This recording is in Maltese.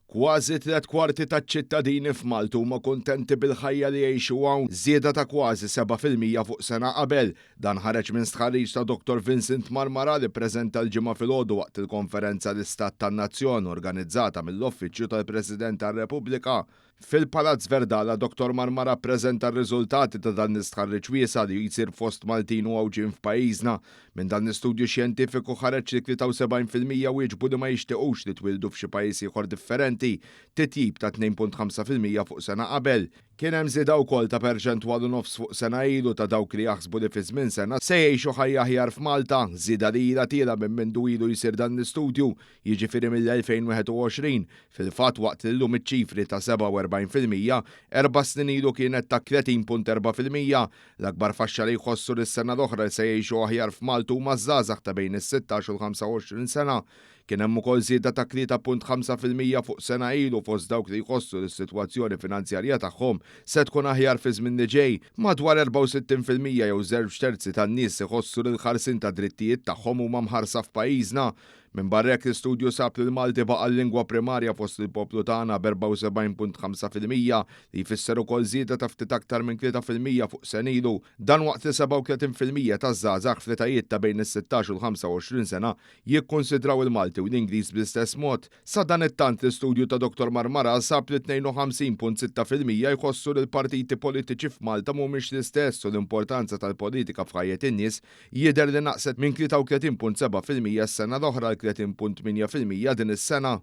Kważi 3/4 taċ-ċittadini f'Malta huma kuntenti bil-ħajja li jgħixu hawn, żieda ta' kważi 7% fuq sena qabel. Dan ħareġ minn stħarriġ ta' Dr. Vincent Marmara li ppreżenta l-ġimgħa filgħodu waqt il-konferenza l-Istat tan-Nazzjon organizzata mill-Uffiċċju tal-President tar-Repubblika. Fil-Palazz Verdala, Dr. Marmara ppreżenta r-riżultati ta' dan l-istħarriġ wiesa li jsir fost Maltin u għawġin f'pajjiżna. Minn dan l-istudju xjentifiku ħareġ li 73% wieġbu li ma jixtiequx li twildu f'xi pajjiż ieħor differenti, titjib ta' 2.5% fuq sena qabel. Kien hemm żieda wkoll ta' perċentwal u nofs fuq sena ilu ta' dawk li jaħsbu li fi żmien sena se jgħixu ħajja aħjar f'Malta, żieda li ilha tiela minn mindu ilu jsir dan l-istudju, jiġifieri mill-2021. Fil-fatt waqt illum iċ-ċifri ta' 47%, 4 snin ilu kienet ta' 30.4%. L-akbar faxxa li jħossu li s-sena l-oħra se jgħixu aħjar f'Malta huma żgħażagħ ta' bejn is-16 u l-25 sena. Kien hemm ukoll żieda ta' 3.5% fuq sena ilu fost dawk li jħossu li s-sitwazzjoni finanzjarja tagħhom se tkun aħjar fi żmien li ġej. Madwar 64% jew 2/3 tan-nies iħossu li l-ħarsien ta' drittijiet tagħhom huma mħarsa f'pajjiżna. Minn barra hekk l-istudju sab li l-Malti baqa' l-lingwa primarja fost il-poplu tagħna b'74.5% li jfisser ukoll żieda ta' ftit aktar minn 3% fuq sen ilu. Dan waqt li 37% taż-żgħażagħ f'etajiet ta' bejn is-16 u l-25 sena jikkonsidraw il-Malti u l-Ingliż bl-istess mod. Sa dan it-tant l-istudju ta' Dr. Marmara sab li 52.6% jħossu li l-partiti politiċi f'Malta mhumiex l-istess u l-importanza tal-politika f'ħajjet in-nies jidher li naqset minn 33.7% s-sena l-oħra l 30.8% din is-sena.